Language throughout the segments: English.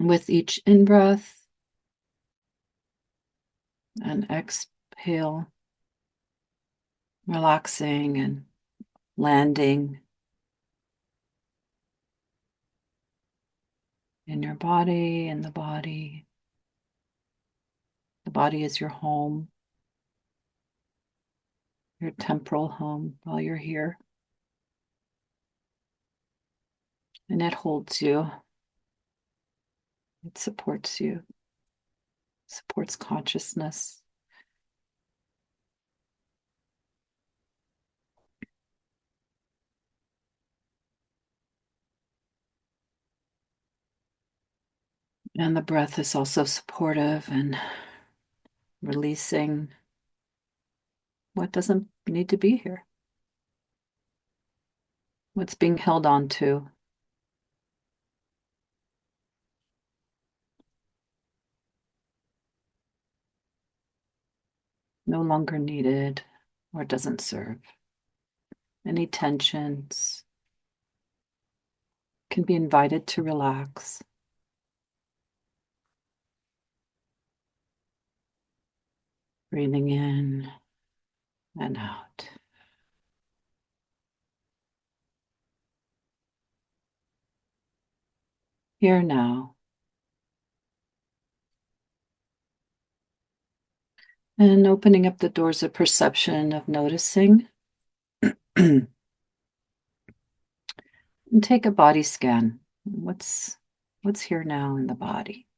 With each in-breath and exhale, relaxing and landing in your body and the body. The body is your home, your temporal home while you're here. And it holds you. It supports you, supports consciousness. And the breath is also supportive and releasing what doesn't need to be here, what's being held on to. No longer needed or doesn't serve. Any tensions can be invited to relax. Breathing in and out. Here now. And opening up the doors of perception, of noticing. And take a body scan. What's here now in the body?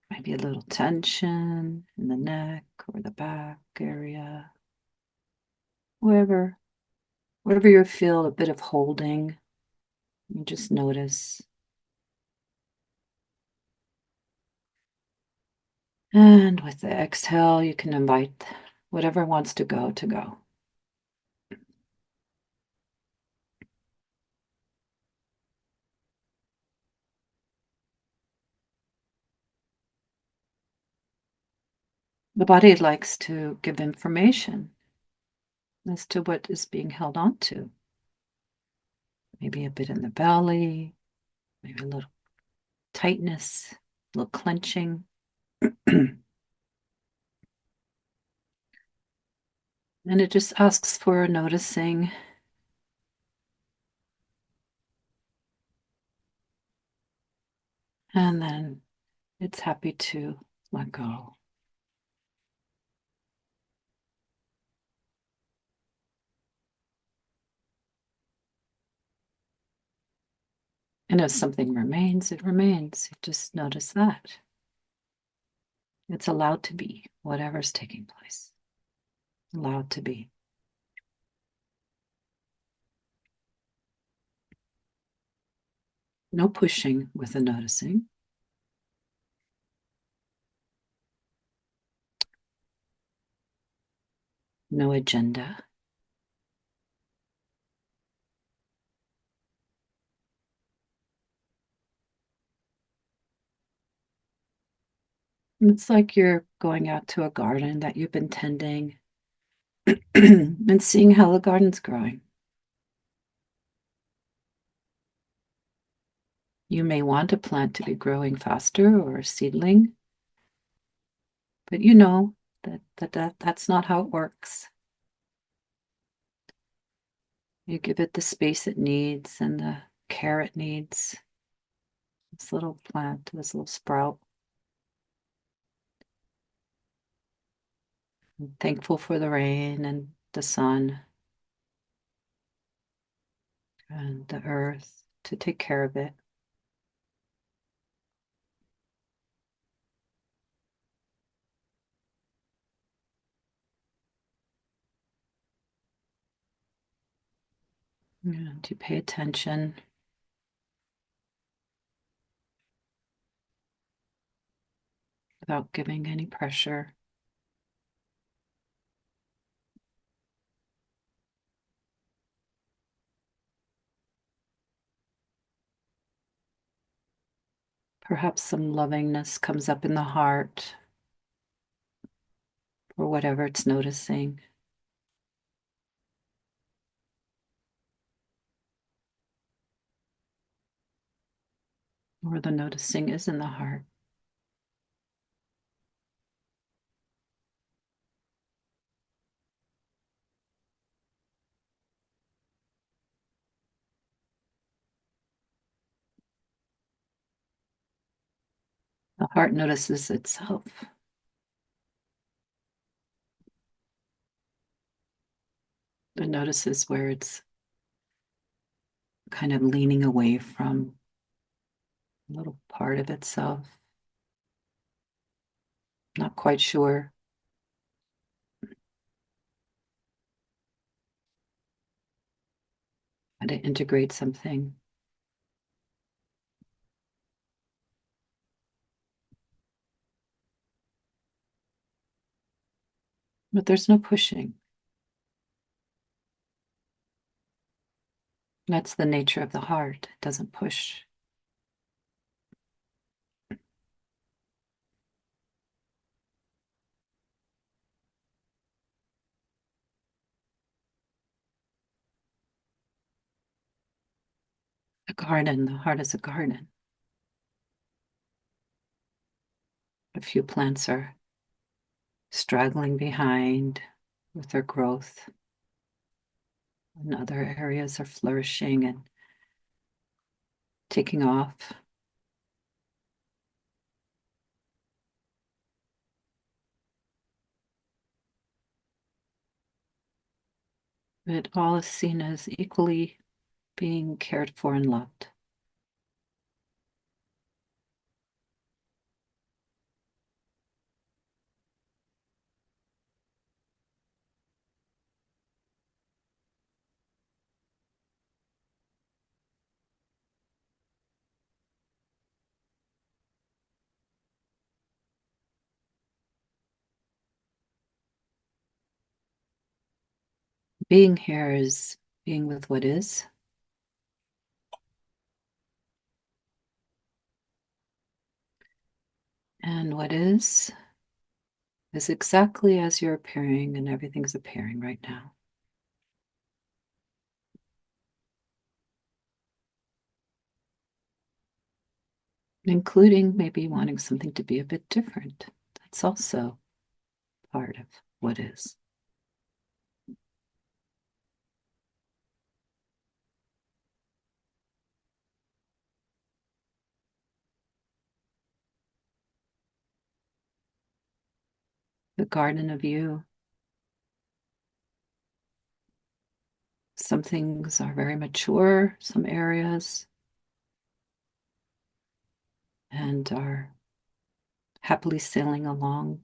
Maybe a little tension in the neck or the back area. Wherever you feel a bit of holding, you just notice. And with the exhale, you can invite whatever wants to go to go. The body likes to give information as to what is being held on to. Maybe a bit in the belly, maybe a little tightness, a little clenching. And it just asks for a noticing. And then it's happy to let go. And if something remains, it remains. You just notice that. It's allowed to be, whatever's taking place. Allowed to be. No pushing with the noticing. No agenda. It's like you're going out to a garden that you've been tending and seeing how the garden's growing. You may want a plant to be growing faster or a seedling, but you know that's not how it works. You give it the space it needs and the care it needs. This little plant, this little sprout. I'm thankful for the rain and the sun and the earth to take care of it. And to pay attention. Without giving any pressure. Perhaps some lovingness comes up in the heart for whatever it's noticing. or the noticing is in the heart. The heart notices itself. It notices where it's kind of leaning away from a little part of itself. Not quite sure how to integrate something. But there's no pushing. That's the nature of the heart. It doesn't push. A garden, the heart is a garden. A few plants are straggling behind with their growth, and other areas are flourishing and taking off. It all is seen as equally being cared for and loved. Being here is being with what is. And what is exactly as you're appearing, and everything's appearing right now. Including maybe wanting something to be a bit different. That's also part of what is. The garden of you. Some things are very mature, some areas, and are happily sailing along.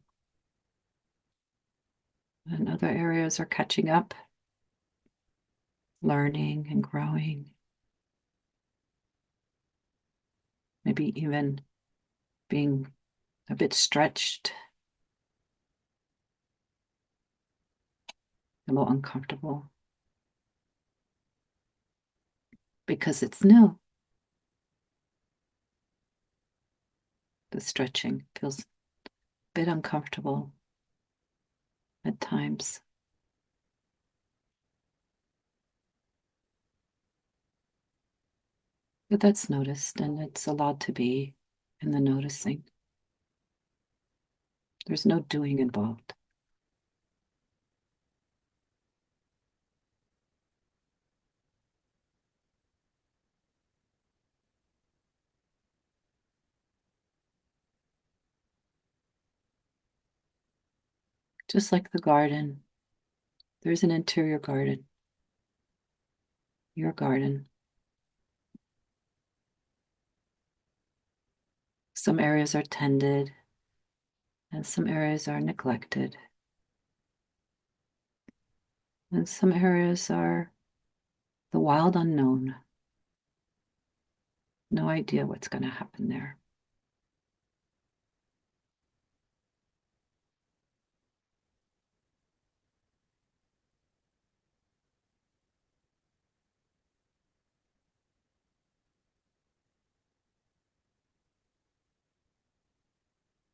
And other areas are catching up, learning and growing. Maybe even being a bit stretched, a little uncomfortable, because it's new. The stretching feels a bit uncomfortable at times. But that's noticed, and it's allowed to be in the noticing. There's no doing involved. Just like the garden, there's an interior garden, your garden. Some areas are tended, and some areas are neglected. And some areas are the wild unknown. No idea what's going to happen there.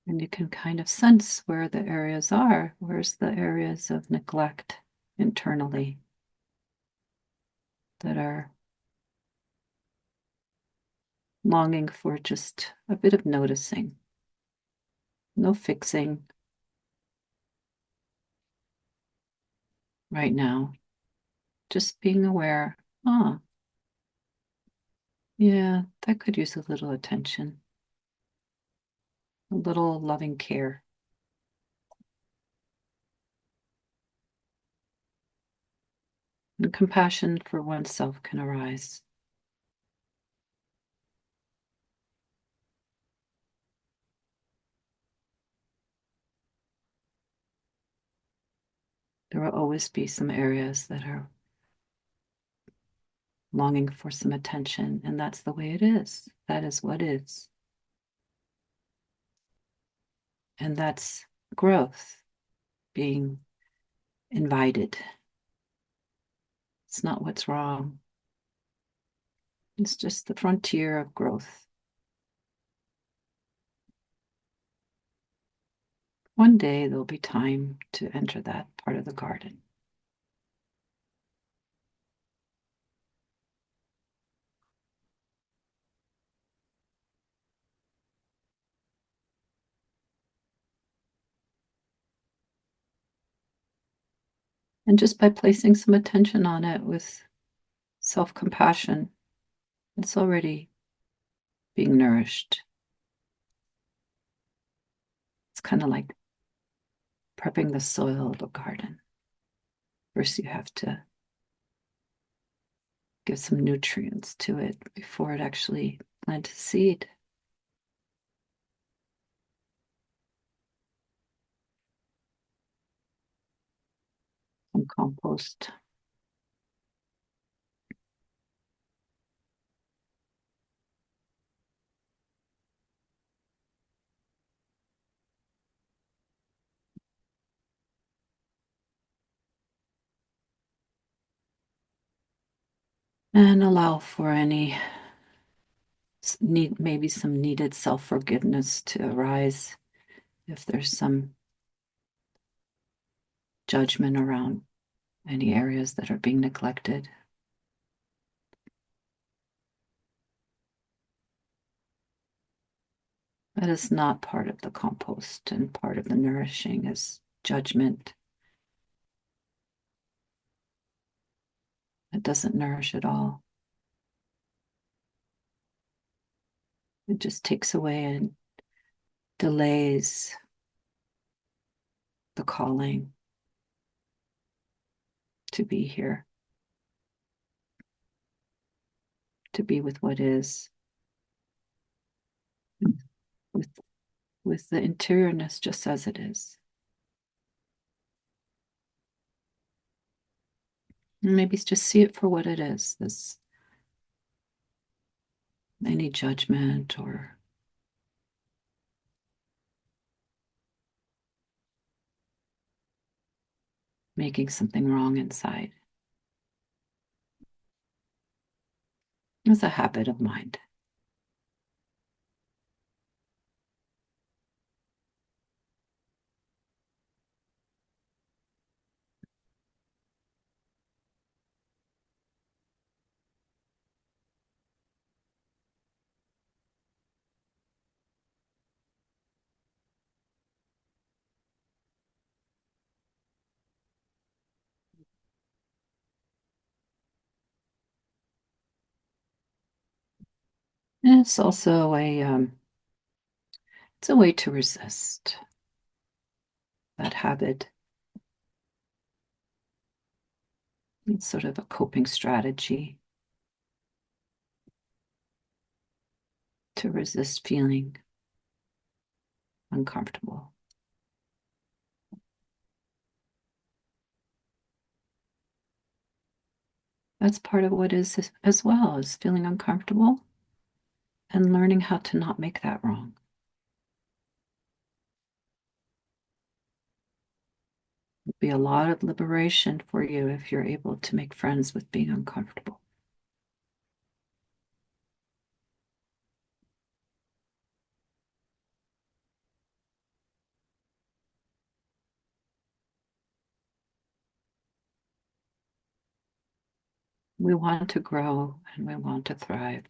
And you can kind of sense where the areas are. Where's the areas of neglect internally that are longing for just a bit of noticing. No fixing right now. Just being aware. Ah, yeah, that could use a little attention, a little loving care. And compassion for oneself can arise. There will always be some areas that are longing for some attention, and that's the way it is. That is what is. And that's growth being invited. It's not what's wrong. It's just the frontier of growth. One day there'll be time to enter that part of the garden. And just by placing some attention on it with self-compassion, it's already being nourished. It's kind of like prepping the soil of a garden. First, you have to give some nutrients to it before it actually plants a seed. Some compost. And allow for any maybe some needed self-forgiveness to arise if there's some judgment around any areas that are being neglected. That is not part of the compost, and part of the nourishing is judgment. It doesn't nourish at all. It just takes away and delays the calling to be here, to be with what is, with with the interiorness just as it is. And maybe just see it for what it is, this any judgment or making something wrong inside. It's a habit of mind. And it's also it's a way to resist that habit. It's sort of a coping strategy to resist feeling uncomfortable. That's part of what is as well, is feeling uncomfortable and learning how to not make that wrong. It'll be a lot of liberation for you if you're able to make friends with being uncomfortable. We want to grow and we want to thrive.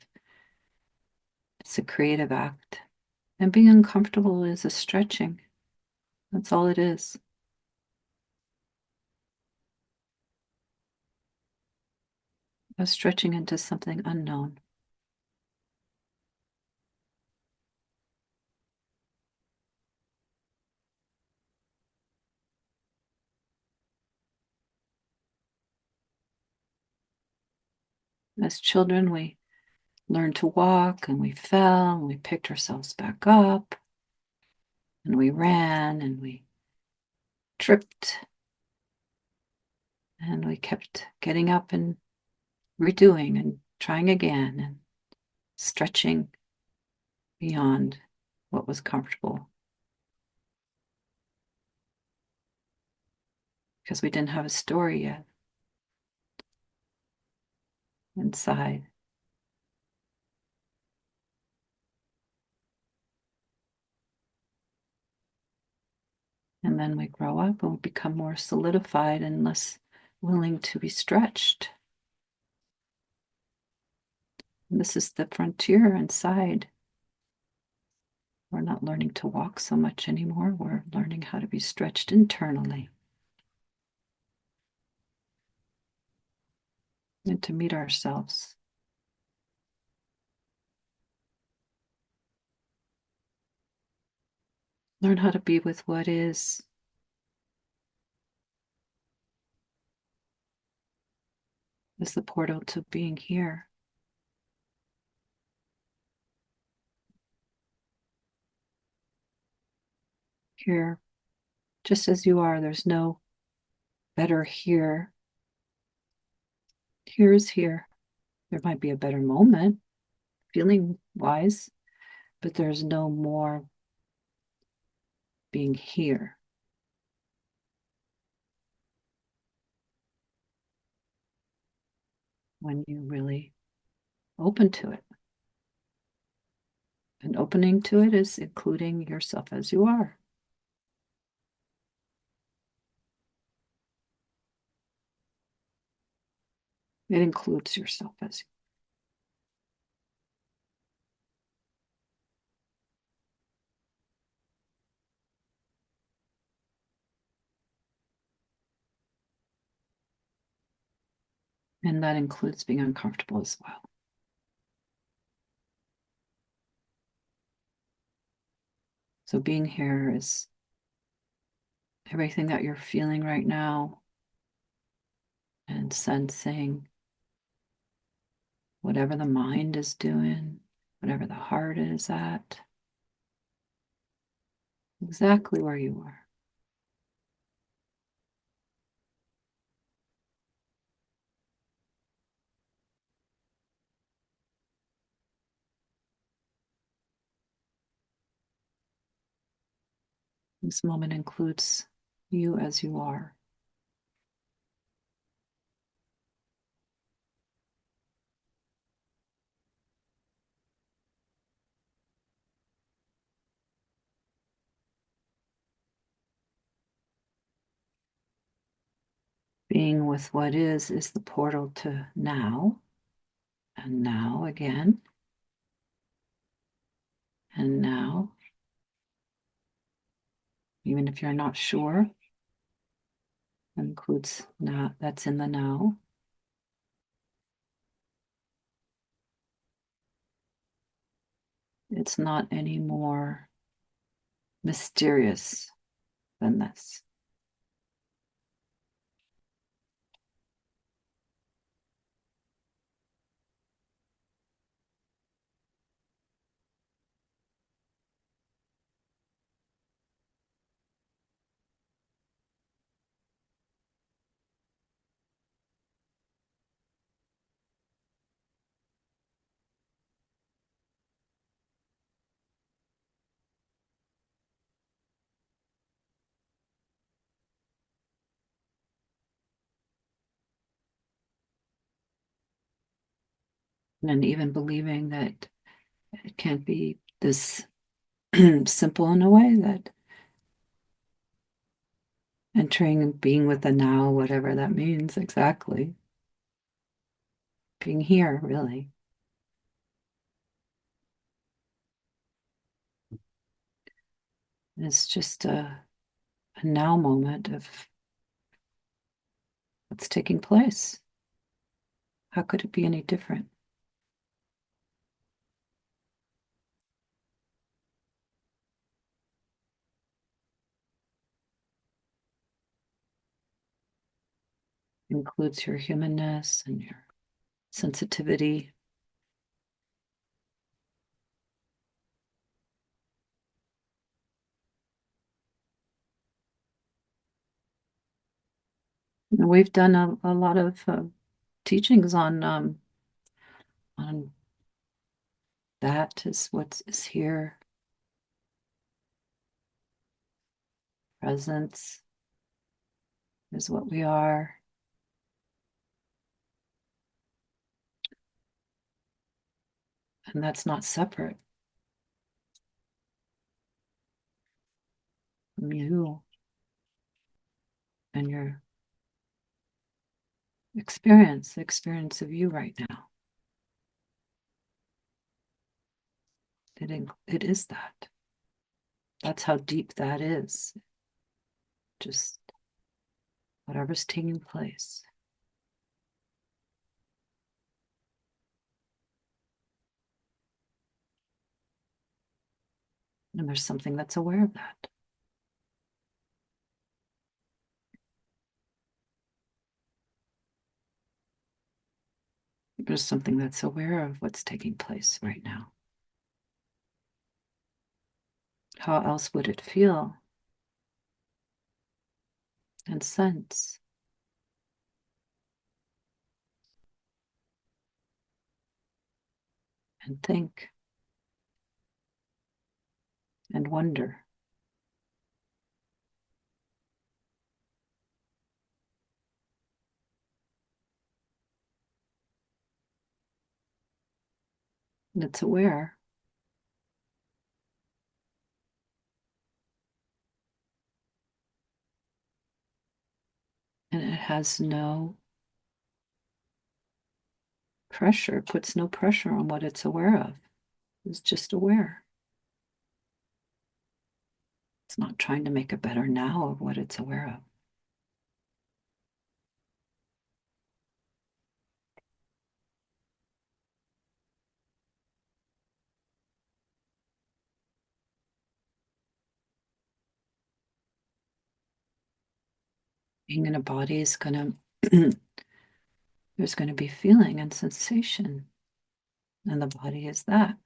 It's a creative act. And being uncomfortable is a stretching. That's all it is. A stretching into something unknown. As children, we learned to walk and we fell and we picked ourselves back up and we ran and we tripped and we kept getting up and redoing and trying again and stretching beyond what was comfortable because we didn't have a story yet inside. And then we grow up and we become more solidified and less willing to be stretched. And this is the frontier inside. We're not learning to walk so much anymore. We're learning how to be stretched internally and to meet ourselves. Learn how to be with what is. Is the portal to being here. Here, just as you are, there's no better here. Here is here. There might be a better moment, feeling wise, but there's no more being here. When you really open to it. And opening to it is including yourself as you are. It includes yourself as you. And that includes being uncomfortable as well. So being here is everything that you're feeling right now and sensing whatever the mind is doing, whatever the heart is at, exactly where you are. This moment includes you as you are. Being with what is the portal to now, and now again, and now. Even if you're not sure, that includes now, that's in the now. It's not any more mysterious than this. And even believing that it can't be this simple in a way, that entering and being with the now, whatever that means exactly, being here really. It's just a now moment of what's taking place. How could it be any different? Includes your humanness and your sensitivity. And we've done a lot of teachings on that is what is here. Presence is what we are. And that's not separate from you and your experience, the experience of you right now. It is that. That's how deep that is. Just whatever's taking place. And there's something that's aware of that. There's something that's aware of what's taking place right now. How else would it feel and sense? And think and wonder. And it's aware. And it has no pressure, puts no pressure on what it's aware of. It's just aware. It's not trying to make a better now of what it's aware of. Being in a body is going to, there's going to be feeling and sensation. And the body is that.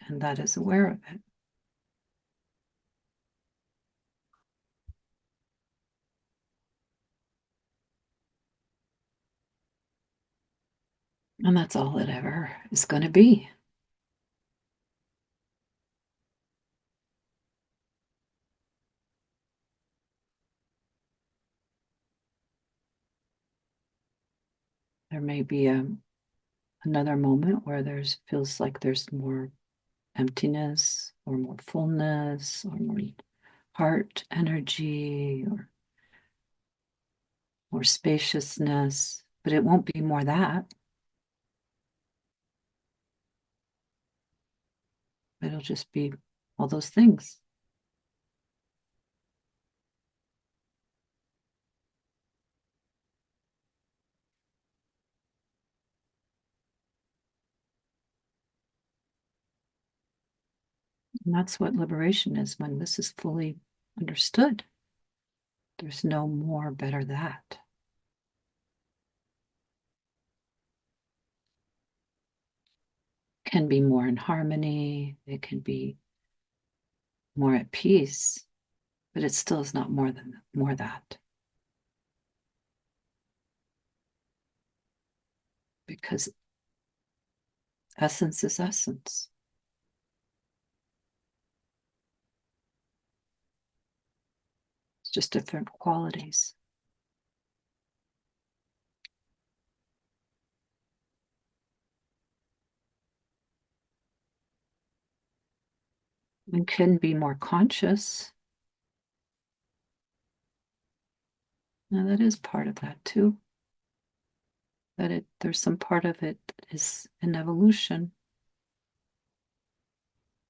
And that is aware of it. And that's all it ever is going to be. There may be another moment where there's feels like there's more emptiness or more fullness or more heart energy or more spaciousness, but it won't be more that. It'll just be all those things. And that's what liberation is when this is fully understood. There's no more better that. Can be more in harmony, it can be more at peace, but it still is not more than more that. Because essence is essence. It's just different qualities. And can be more conscious. Now that is part of that too. That there's some part of it is an evolution.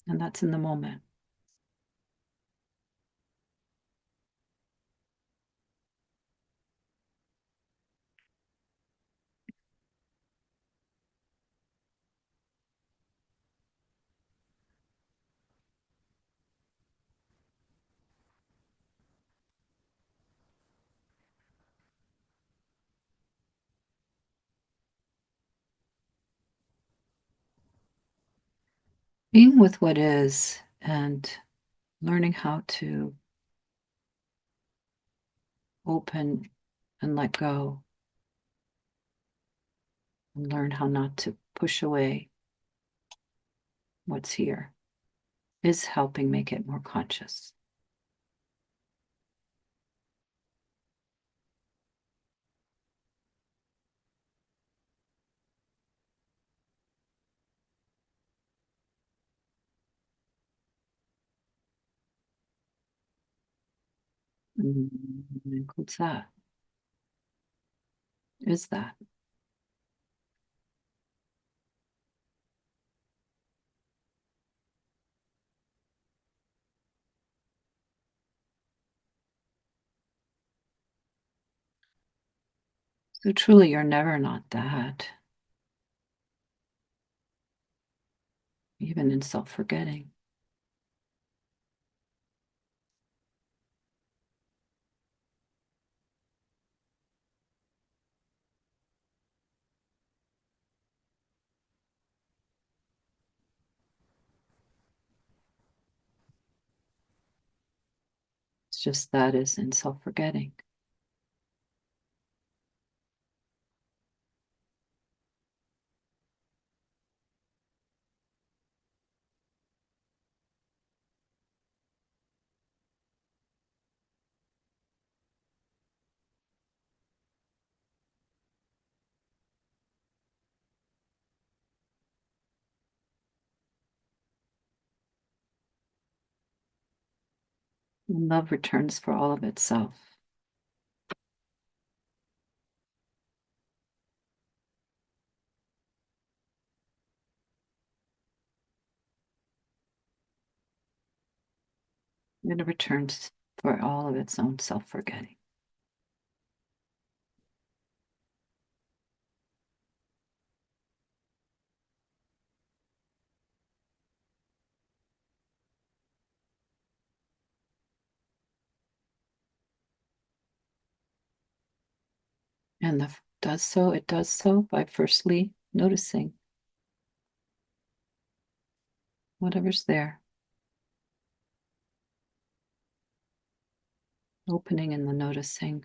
And that's in the moment. being with what is and learning how to open and let go and learn how not to push away what's here is helping make it more conscious. And includes that. Is that. So truly, you're never not that, even in self-forgetting. It's just that is in self-forgetting. And love returns for all of itself. And it returns for all of its own self-forgetting. And it does so by firstly noticing whatever's there, opening in the noticing.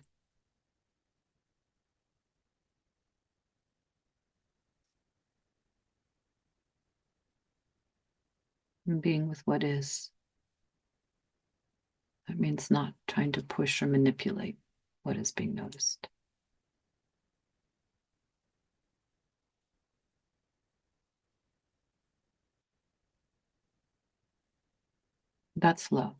And being with what is. That means not trying to push or manipulate what is being noticed. That's love.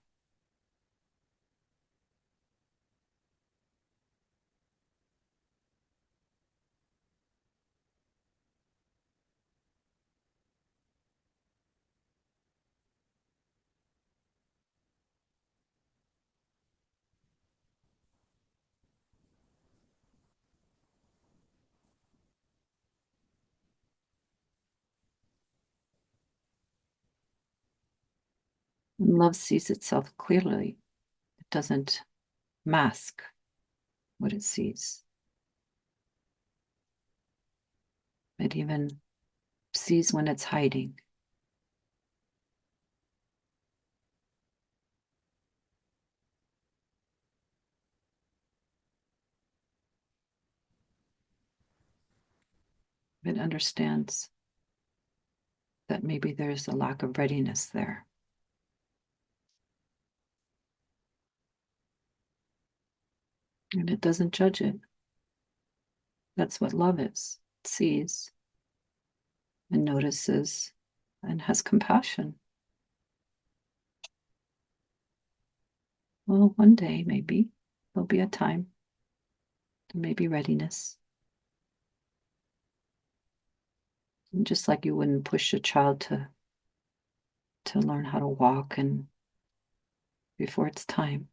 And love sees itself clearly. It doesn't mask what it sees. It even sees when it's hiding. It understands that maybe there's a lack of readiness there. And it doesn't judge it. That's what love is. It sees and notices and has compassion. Well, one day maybe there'll be a time, there may be readiness. And just like you wouldn't push a child to learn how to walk and before it's time.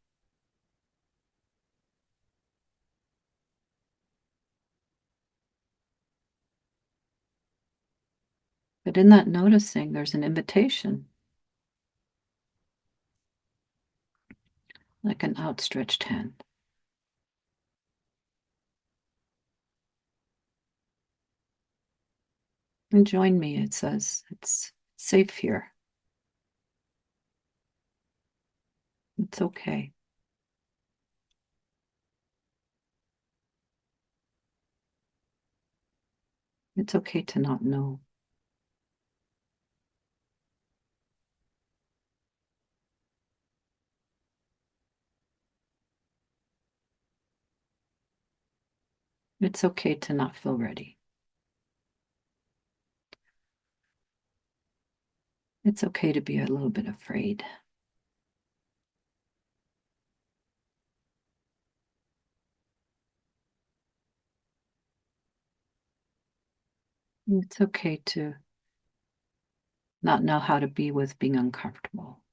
But in that noticing, there's an invitation, like an outstretched hand. And join me, it says. It's safe here. It's okay. It's okay to not know. It's okay to not feel ready. It's okay to be a little bit afraid. It's okay to not know how to be with being uncomfortable.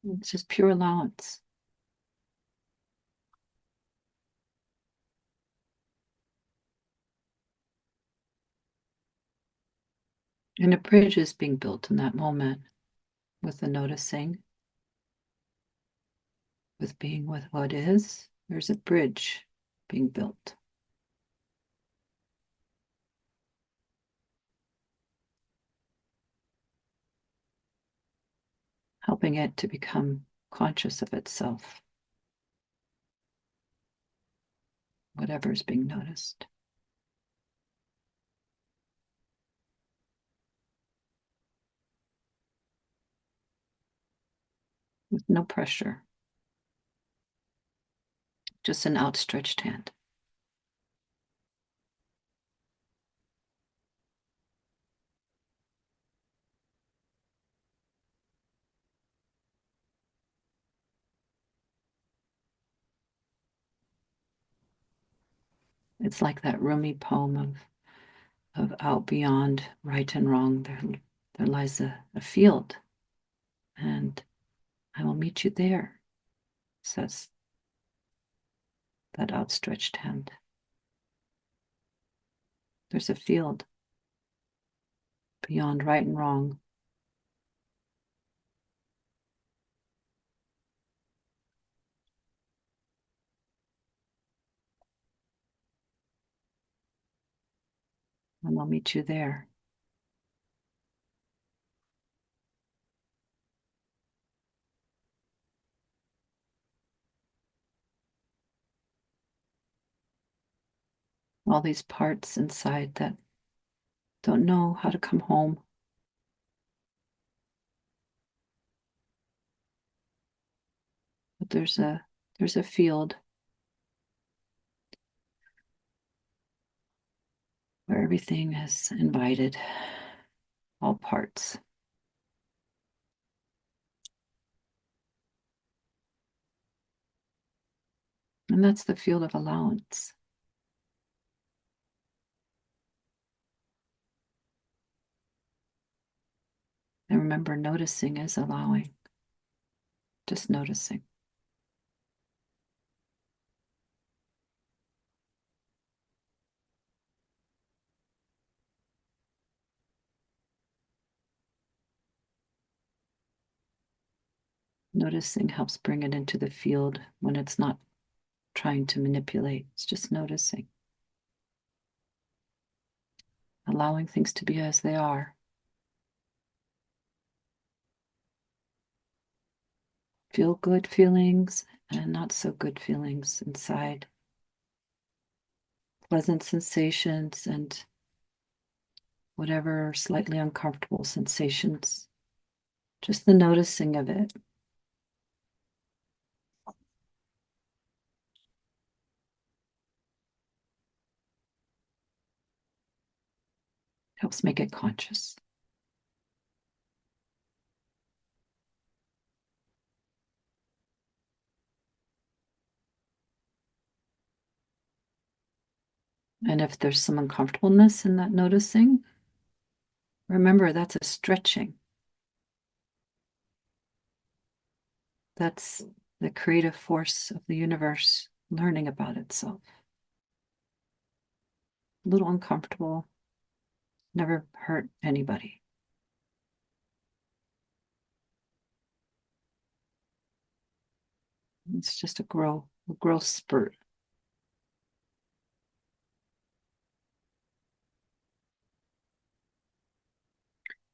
It's just pure allowance. And a bridge is being built in that moment with the noticing, with being with what is. There's a bridge being built. Helping it to become conscious of itself, whatever is being noticed, with no pressure, just an outstretched hand. It's like that Rumi poem of out beyond right and wrong, there lies a field, and I will meet you there, says that outstretched hand. There's a field beyond right and wrong. And I'll meet you there. All these parts inside that don't know how to come home. But there's a field where everything is invited, all parts. And that's the field of allowance. And remember, noticing is allowing, just noticing. Noticing helps bring it into the field when it's not trying to manipulate, it's just noticing. Allowing things to be as they are. Feel good feelings and not so good feelings inside. Pleasant sensations and whatever slightly uncomfortable sensations. Just the noticing of it. Helps make it conscious. And if there's some uncomfortableness in that noticing, remember that's a stretching. That's the creative force of the universe learning about itself. A little uncomfortable, never hurt anybody. It's just a growth spurt.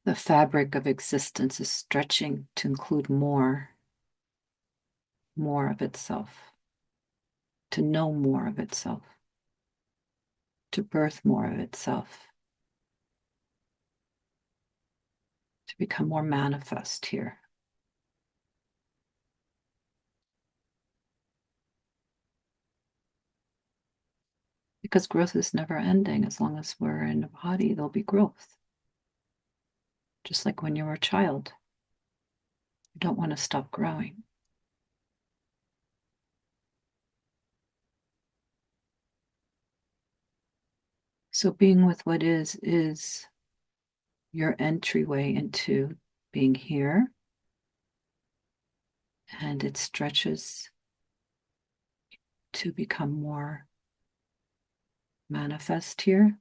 The fabric of existence is stretching to include more of itself, to know more of itself, to birth more of itself, to become more manifest here. Because growth is never ending. As long as we're in a body, there'll be growth. Just like when you were a child, you don't want to stop growing. So being with what is your entryway into being here. And it stretches to become more manifest here.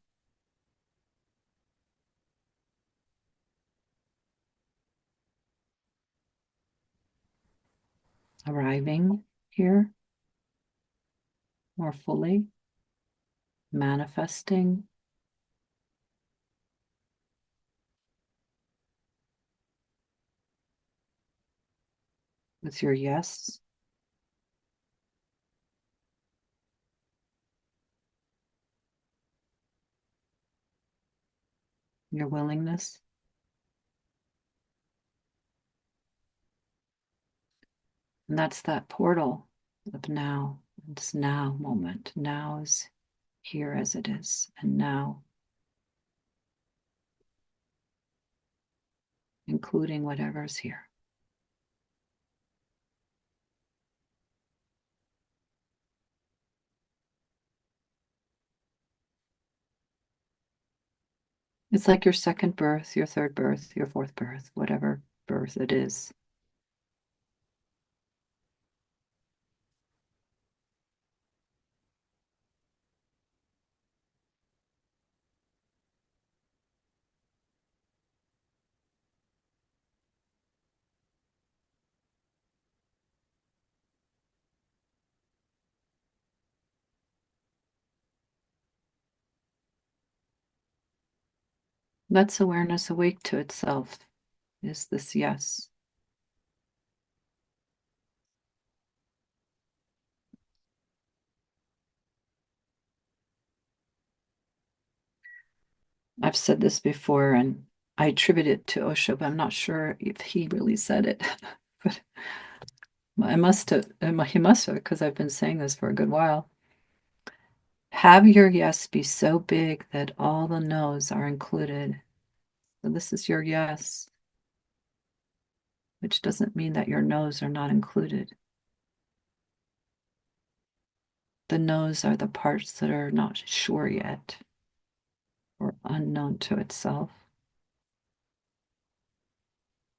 Arriving here more fully, manifesting. With your yes. Your willingness. And that's that portal of now. It's now moment. Now is here as it is. And now, including whatever's here. It's like your second birth, your third birth, your fourth birth, whatever birth it is. Let's awareness awake to itself, is this yes. I've said this before and I attribute it to Osho, but I'm not sure if he really said it. But he must have, because I've been saying this for a good while. Have your yes be so big that all the no's are included. So this is your yes, which doesn't mean that your no's are not included. The no's are the parts that are not sure yet or unknown to itself.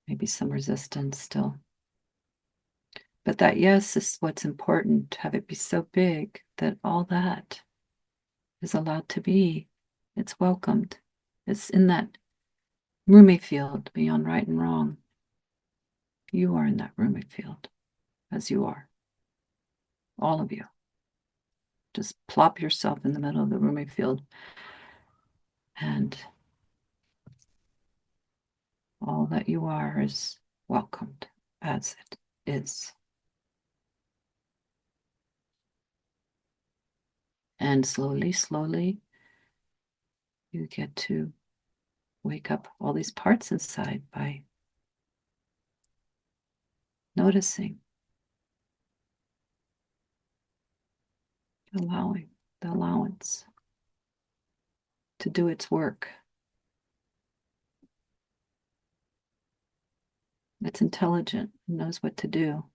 Maybe some resistance still. But that yes is what's important. Have it be so big that all that is allowed to be. It's welcomed. It's in that roomy field beyond right and wrong. You are in that roomy field, as you are. All of you. Just plop yourself in the middle of the roomy field and all that you are is welcomed as it is. And slowly, slowly, you get to wake up all these parts inside by noticing, allowing the allowance to do its work. It's intelligent, it knows what to do,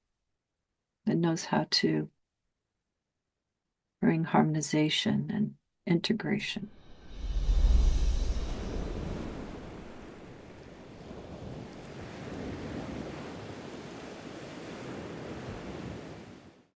it knows how to bring harmonization and integration.